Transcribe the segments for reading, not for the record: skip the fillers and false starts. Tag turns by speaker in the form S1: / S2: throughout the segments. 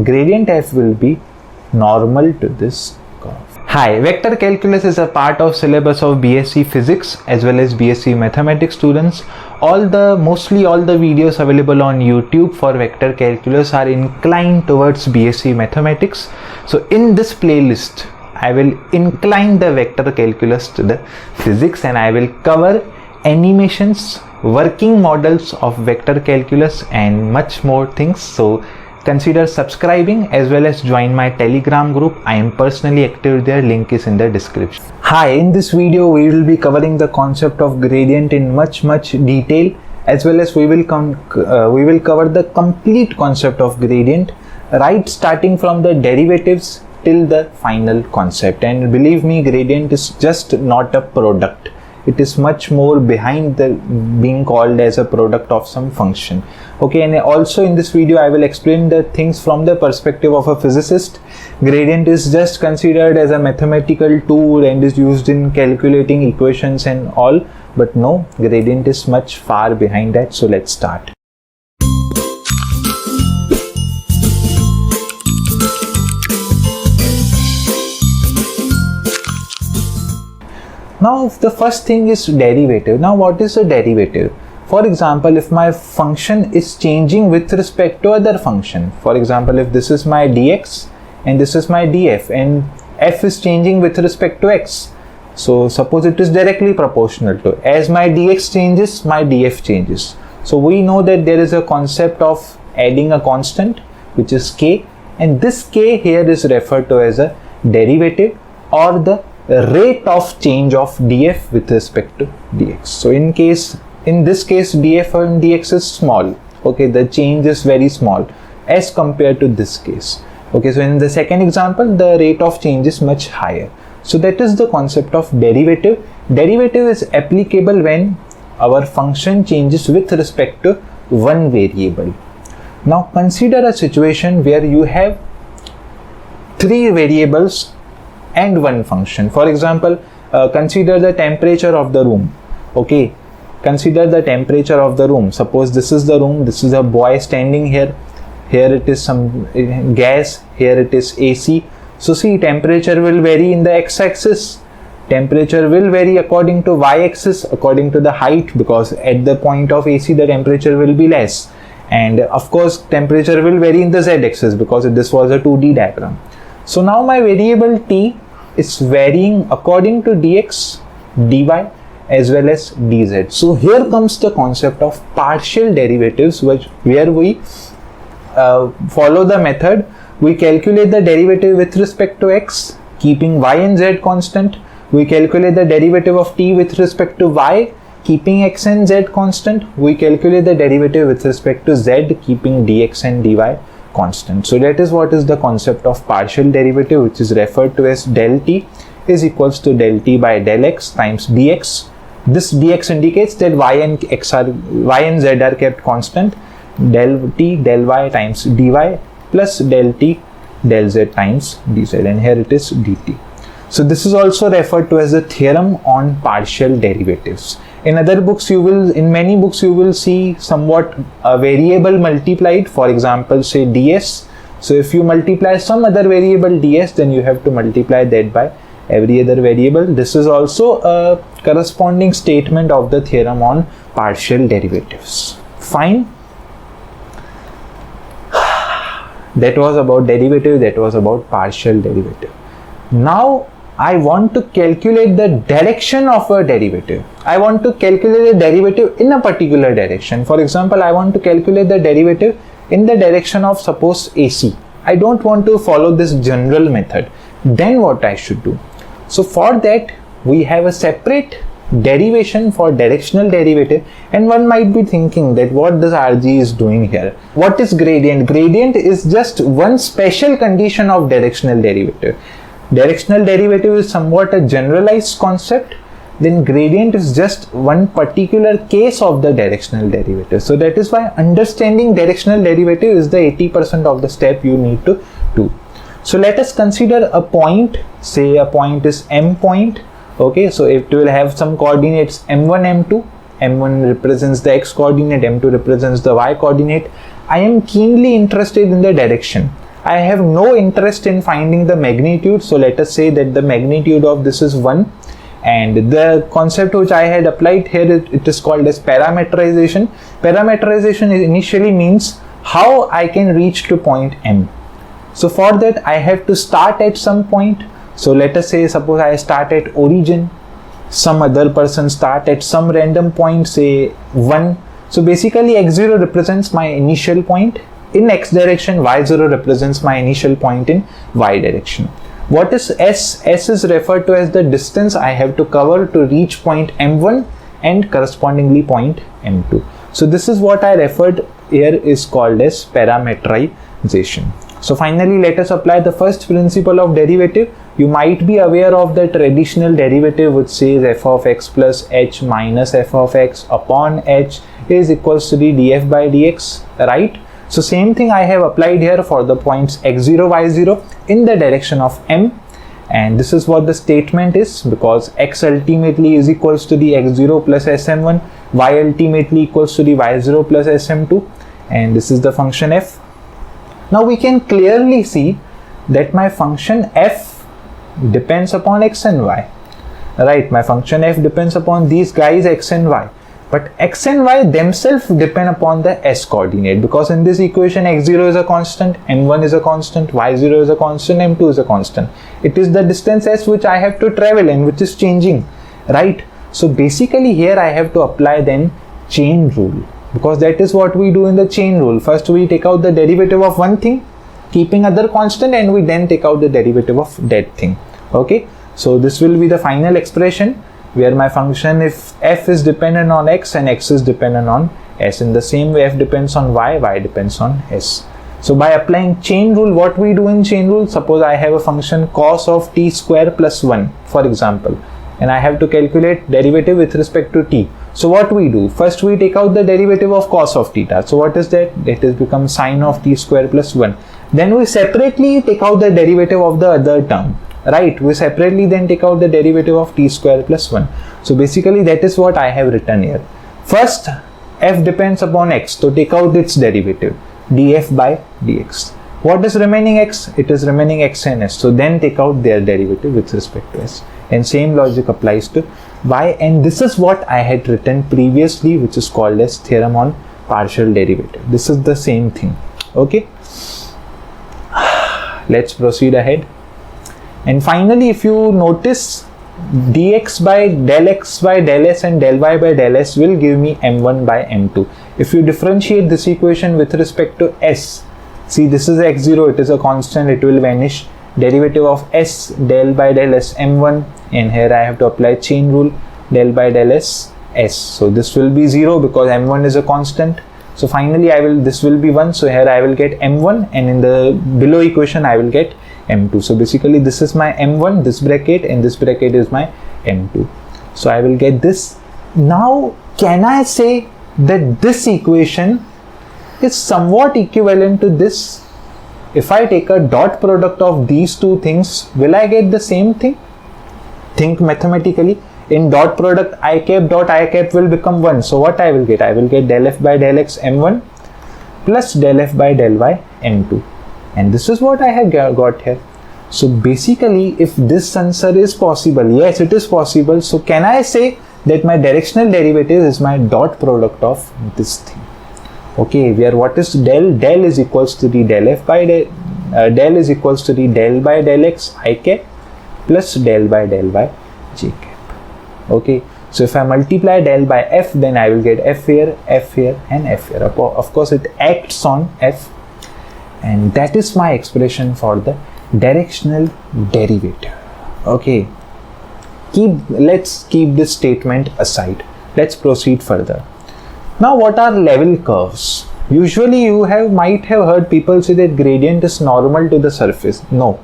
S1: gradient f will be normal to this curve. Hi, vector calculus is a part of syllabus of BSc Physics as well as BSc Mathematics students. Mostly all the videos available on YouTube for vector calculus are inclined towards BSc Mathematics. So in this playlist, I will incline the vector calculus to the physics, and I will cover animations, working models of vector calculus and much more things. So consider subscribing as well as join my Telegram group. I am personally active there, link is in the description. Hi, in this video we will be covering the concept of gradient in much detail, as well as we will cover the complete concept of gradient, right starting from the derivatives till the final concept. And believe me, gradient is just not a product. It is much more behind the being called as a product of some function. Okay, and also in this video I will explain the things from the perspective of a physicist. Gradient is just considered as a mathematical tool and is used in calculating equations and all, but no, gradient is much far behind that. So let's start. Now the first thing is derivative. Now what is a derivative? For example, if my function is changing with respect to other function, for example, if this is my dx and this is my df and f is changing with respect to x, so suppose it is directly proportional to, as my dx changes, my df changes. So we know that there is a concept of adding a constant which is k, and this k here is referred to as a derivative or the rate of change of df with respect to dx. So in this case df and dx is small. Okay, the change is very small as compared to this case. Okay, so in the second example the rate of change is much higher. So that is the concept of derivative. Derivative is applicable when our function changes with respect to one variable. Now consider a situation where you have three variables and one function. For example, consider the temperature of the room. Okay, consider the temperature of the room. Suppose this is the room, this is a boy standing here, here it is some gas, here it is AC. So see, temperature will vary in the x-axis, temperature will vary according to y-axis, according to the height, because at the point of AC the temperature will be less, and of course temperature will vary in the z-axis because this was a 2D diagram. So now my variable t is varying according to dx, dy as well as dz. So here comes the concept of partial derivatives, where we follow the method. We calculate the derivative with respect to x, keeping y and z constant. We calculate the derivative of t with respect to y, keeping x and z constant. We calculate the derivative with respect to z, keeping dx and dy constant. So that is what is the concept of partial derivative, which is referred to as del t is equals to del t by del x times dx. This dx indicates that y and z are kept constant. Del t del y times dy plus del t del z times dz, and here it is dt. So this is also referred to as the theorem on partial derivatives. In other books in many books you will see somewhat a variable multiplied, for example say ds. So if you multiply some other variable ds, then you have to multiply that by every other variable. This is also a corresponding statement of the theorem on partial derivatives. Fine. That was about derivative, that was about partial derivative. Now I want to calculate the direction of a derivative. I want to calculate the derivative in a particular direction. For example, I want to calculate the derivative in the direction of suppose AC. I don't want to follow this general method. Then what I should do? So for that we have a separate derivation for directional derivative, and one might be thinking that what this RG is doing here. What is gradient? Gradient is just one special condition of directional derivative. Directional derivative is somewhat a generalized concept, then gradient is just one particular case of the directional derivative. So that is why understanding directional derivative is the 80% of the step you need to do. So let us consider a point, say a point is M point. Okay, so it will have some coordinates m1, m2. m1 represents the x coordinate, m2 represents the y coordinate. I am keenly interested in the direction. I have no interest in finding the magnitude. So let us say that the magnitude of this is 1, and the concept which I had applied here, it is called as parameterization. Parameterization initially means how I can reach to point M. So for that I have to start at some point. So let us say, suppose I start at origin, some other person start at some random point, say 1. So basically x0 represents my initial point in x direction, y0 represents my initial point in y direction. What is S? S is referred to as the distance I have to cover to reach point M1 and correspondingly point M2. So this is what I referred here is called as parameterization. So finally, let us apply the first principle of derivative. You might be aware of the traditional derivative which says f of x plus h minus f of x upon h is equals to the df by dx, right? So same thing I have applied here for the points x0, y0 in the direction of M, and this is what the statement is, because x ultimately is equals to the x0 plus sm1, y ultimately equals to the y0 plus sm2, and this is the function f. Now we can clearly see that my function f depends upon x and y, right? My function f depends upon these guys x and y. But x and y themselves depend upon the s coordinate, because in this equation x0 is a constant, m1 is a constant, y0 is a constant, m2 is a constant. It is the distance s which I have to travel and which is changing, right? So basically here I have to apply then chain rule, because that is what we do in the chain rule. First we take out the derivative of one thing keeping other constant, and we then take out the derivative of that thing. Okay, so this will be the final expression where my function, if f is dependent on x and x is dependent on s, in the same way f depends on y, y depends on s. So by applying chain rule, what we do in chain rule, suppose I have a function cos of t square plus 1 for example, and I have to calculate derivative with respect to t. So what we do, first we take out the derivative of cos of theta. So what is that? It is become sine of t square plus 1. Then we separately take out the derivative of the other term, right? We separately then take out the derivative of t square plus 1. So basically that is what I have written here. First f depends upon x, so take out its derivative df by dx. What is remaining x? It is remaining x and s, so then take out their derivative with respect to s, and same logic applies to y. And this is what I had written previously, which is called as theorem on partial derivative. This is the same thing. Okay, let's proceed ahead. And finally, if you notice, dx by del x by del s and del y by del s will give me m1 by m2. If you differentiate this equation with respect to s, see this is x0, it is a constant, it will vanish. Derivative of s, del by del s m1, and here I have to apply chain rule, del by del s s. So this will be 0 because m1 is a constant. So finally this will be 1, so here I will get m1, and in the below equation I will get m2. So basically this is my m1, this bracket, and this bracket is my m2. So I will get this. Now can I say that this equation is somewhat equivalent to this? If I take a dot product of these two things, will I get the same thing? Think mathematically. In dot product, I cap dot I cap will become 1. So what I will get? I will get del f by del x m1 plus del f by del y m2. And this is what I have got here. So basically, if this answer is possible, yes, it is possible. So can I say that my directional derivative is my dot product of this thing? Okay, where what is del? Del is equals to the del f by del is equals to the del by del x I cap plus del by del y j cap. Okay, so if I multiply del by f, then I will get f here, and f here. Of course, it acts on f, and that is my expression for the directional derivative. Okay, let's keep this statement aside. Let's proceed further. Now, what are level curves? Usually, you might have heard people say that gradient is normal to the surface. No.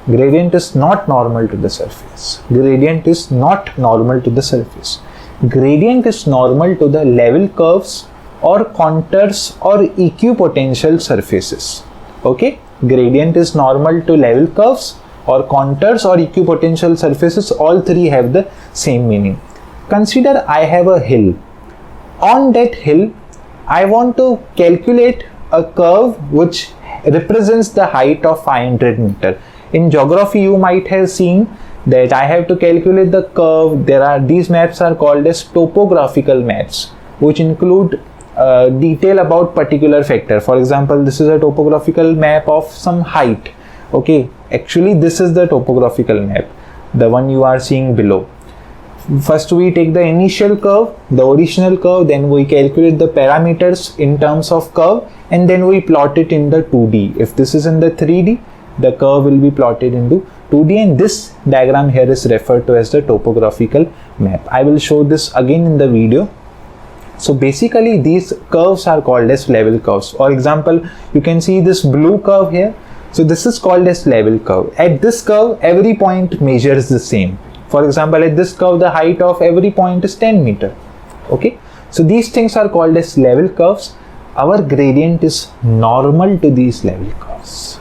S1: Gradient is not normal to the surface. Gradient is not normal to the surface. Gradient is normal to the level curves or contours or equipotential surfaces. Okay, gradient is normal to level curves or contours or equipotential surfaces. All three have the same meaning. Consider I have a hill. On that hill, I want to calculate a curve which represents the height of 500 meter. In geography, you might have seen that I have to calculate the curve. These maps are called as topographical maps, which include detail about particular factor. For example, this is a topographical map of some height. Okay, actually this is the topographical map, the one you are seeing below. First we take the initial curve, the original curve, then we calculate the parameters in terms of curve, and then we plot it in the 2D. If this is in the 3D, the curve will be plotted into 2D, and this diagram here is referred to as the topographical map. I will show this again in the video. So basically these curves are called as level curves. For example, you can see this blue curve here. So this is called as level curve. At this curve, every point measures the same. For example, at this curve, the height of every point is 10 meter. Okay, so these things are called as level curves. Our gradient is normal to these level curves.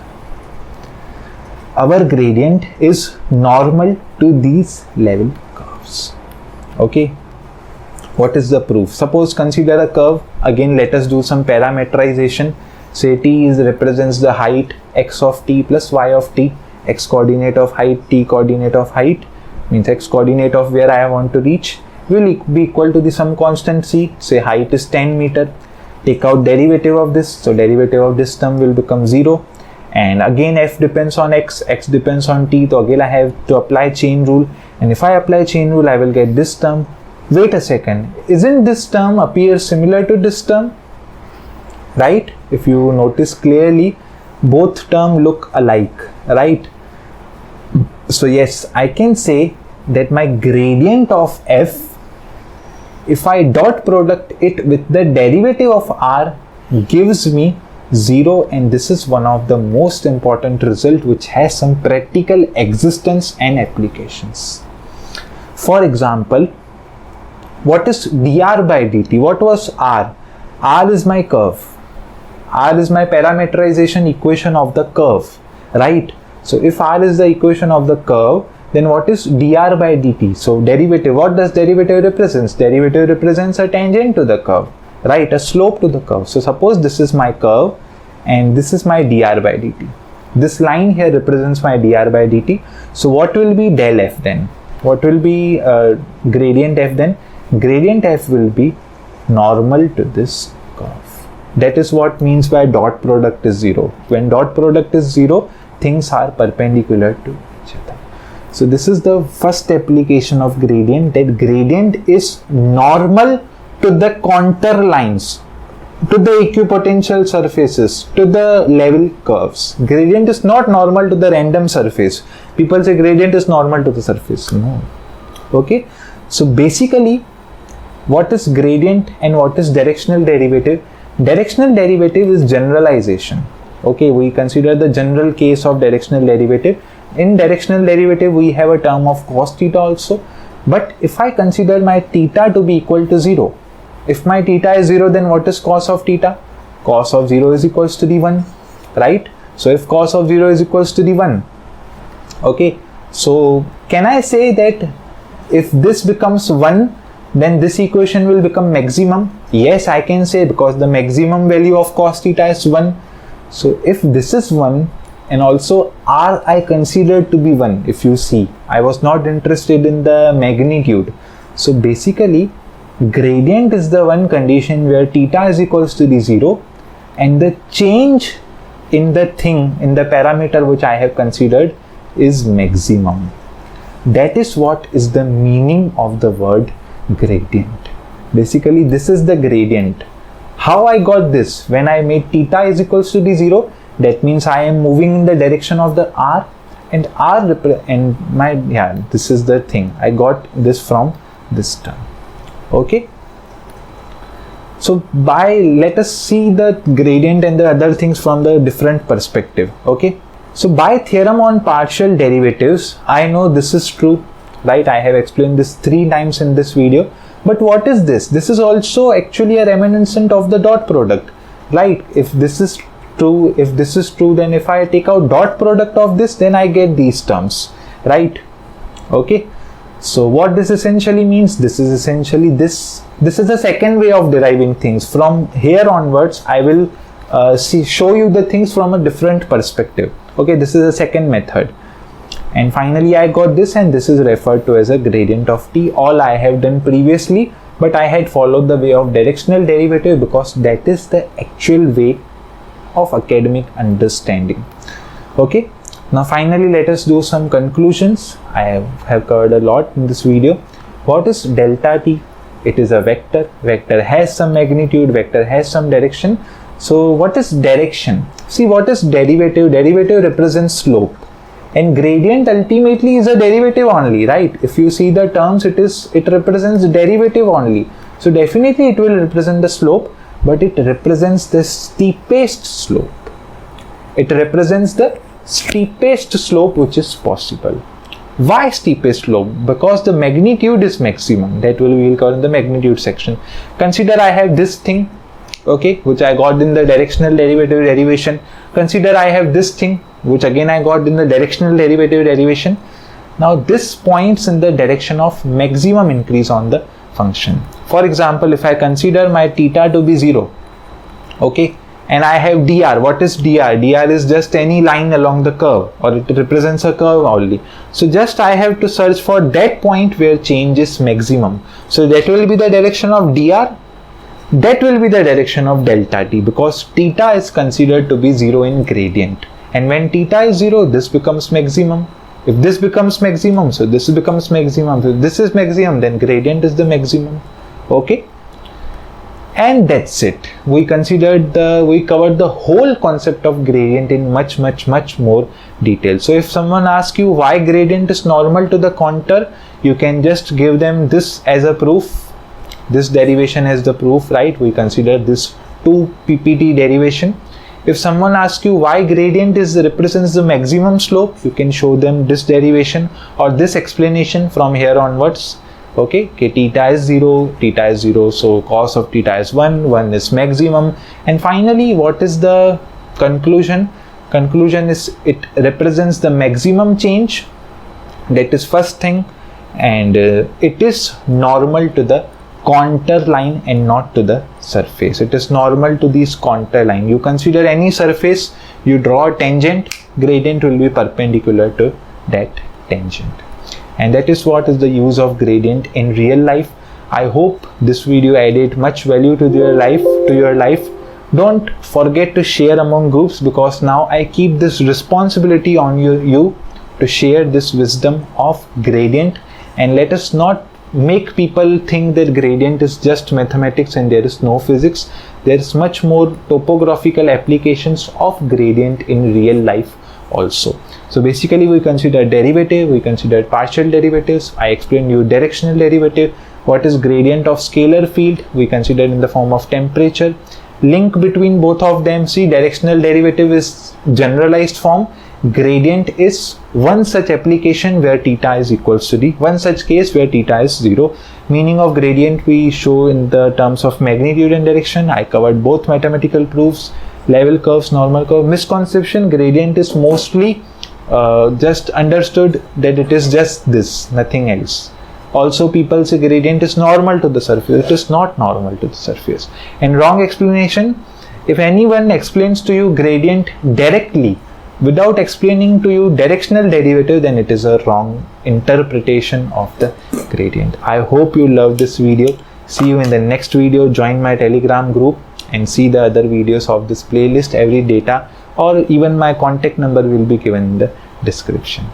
S1: Our gradient is normal to these level curves. Okay, what is the proof? Suppose consider a curve. Again, let us do some parameterization. Say t represents the height x of t plus y of t. X coordinate of height, t coordinate of height, means x coordinate of where I want to reach will be equal to the some constant c. Say height is 10 meter. Take out derivative of this, so derivative of this term will become 0, and again f depends on x, x depends on t, so again I have to apply chain rule, and if I apply chain rule I will get this term. Wait a second, isn't this term appear similar to this term? Right? If you notice clearly, both terms look alike, right? So yes, I can say that my gradient of f, if I dot product it with the derivative of r, gives me 0, and this is one of the most important result which has some practical existence and applications. For example, what is dr by dt? What was r? R is my curve. R is my parameterization equation of the curve, right? So if r is the equation of the curve, then what is dr by dt? So derivative, what does derivative represents? Derivative represents a tangent to the curve, right? A slope to the curve. So suppose this is my curve and this is my dr by dt. This line here represents my dr by dt. So what will be del f then? What will be gradient f then? Gradient f will be normal to this curve. That is what means by dot product is 0. When dot product is 0, things are perpendicular to each other. So this is the first application of gradient, that gradient is normal to the contour lines, to the equipotential surfaces, to the level curves. Gradient is not normal to the random surface. People say gradient is normal to the surface. No. Okay. So basically, what is gradient and what is directional derivative? Directional derivative is generalization. Okay, we consider the general case of directional derivative. In directional derivative, we have a term of cos theta also. But if I consider my theta to be equal to 0, if my theta is 0, then what is cos of theta? Cos of 0 is equals to the 1, right? So if cos of 0 is equals to the 1, okay, so can I say that if this becomes 1, then this equation will become maximum? Yes, I can say, because the maximum value of cos theta is 1. So if this is 1, and also r I considered to be 1, if you see, I was not interested in the magnitude. So basically, gradient is the one condition where theta is equals to the 0, and the change in the thing, in the parameter which I have considered, is maximum. That is what is the meaning of the word gradient. Basically, this is the gradient. How I got this? When I made theta is equals to the 0, that means I am moving in the direction of the r, and this is the thing. I got this from this term. Okay. So let us see the gradient and the other things from the different perspective. Okay. So by theorem on partial derivatives, I know this is true, right? I have explained this 3 times in this video. But what is this? This is also actually a reminiscent of the dot product, right? If this is true, then if I take out dot product of this, then I get these terms, right? Okay. So what this essentially means? This is essentially this is the second way of deriving things. From here onwards, I will show you the things from a different perspective. Okay, this is the second method. And finally I got this, and this is referred to as a gradient of t. All I have done previously, but I had followed the way of directional derivative because that is the actual way of academic understanding. Okay, now finally let us do some conclusions. I have covered a lot in this video. What is delta t? It is a vector. Vector has some magnitude, vector has some direction. So what is direction? See, what is derivative? Derivative represents slope, and gradient ultimately is a derivative only, right? If you see the terms, it represents derivative only. So definitely it will represent the slope, but it represents the steepest slope. It represents the steepest slope which is possible. Why steepest slope? Because the magnitude is maximum. That we will cover in the magnitude section. Consider I have this thing, okay, which I got in the directional derivative derivation. Consider I have this thing, which again I got in the directional derivative derivation. Now this points in the direction of maximum increase on the function. For example, if I consider my theta to be 0, okay, and I have dr. What is dr? Dr is just any line along the curve, or it represents a curve only. So just I have to search for that point where change is maximum. So that will be the direction of dr. That will be the direction of delta t, because theta is considered to be 0 in gradient. And when theta is 0, this becomes maximum. If this becomes maximum, so this becomes maximum. If this is maximum, then gradient is the maximum. Okay, and that's it. We covered the whole concept of gradient in much more detail. So if someone asks you why gradient is normal to the contour, you can just give them this as a proof. This derivation as the proof, right? We consider this 2 ppt derivation. If someone asks you why gradient represents the maximum slope, you can show them this derivation or this explanation from here onwards. Okay, theta is 0, so cos of theta is 1 is maximum. And finally, what is the conclusion? Conclusion is it represents the maximum change. That is first thing, and it is normal to the contour line and not to the surface. It is normal to this contour line. You consider any surface, you draw a tangent, gradient will be perpendicular to that tangent. And that is what is the use of gradient in real life. I hope this video added much value to your life. Don't forget to share among groups, because now I keep this responsibility on you to share this wisdom of gradient. And let us not make people think that gradient is just mathematics and there is no physics. There is much more topographical applications of gradient in real life also. So basically we consider derivative, we considered partial derivatives. I explained you directional derivative. What is gradient of scalar field? We considered in the form of temperature. Link between both of them. See, directional derivative is generalized form. Gradient is one such application where theta is equals to d, one such case where theta is 0. Meaning of gradient we show in the terms of magnitude and direction. I covered both mathematical proofs, level curves, normal curve. Misconception: gradient is mostly just understood that it is just this, nothing else. Also people say gradient is normal to the surface. It is not normal to the surface. And wrong explanation: if anyone explains to you gradient directly without explaining to you directional derivative, then it is a wrong interpretation of the gradient. I hope you love this video. See you in the next video. Join my Telegram group and see the other videos of this playlist. Every data or even my contact number will be given in the description.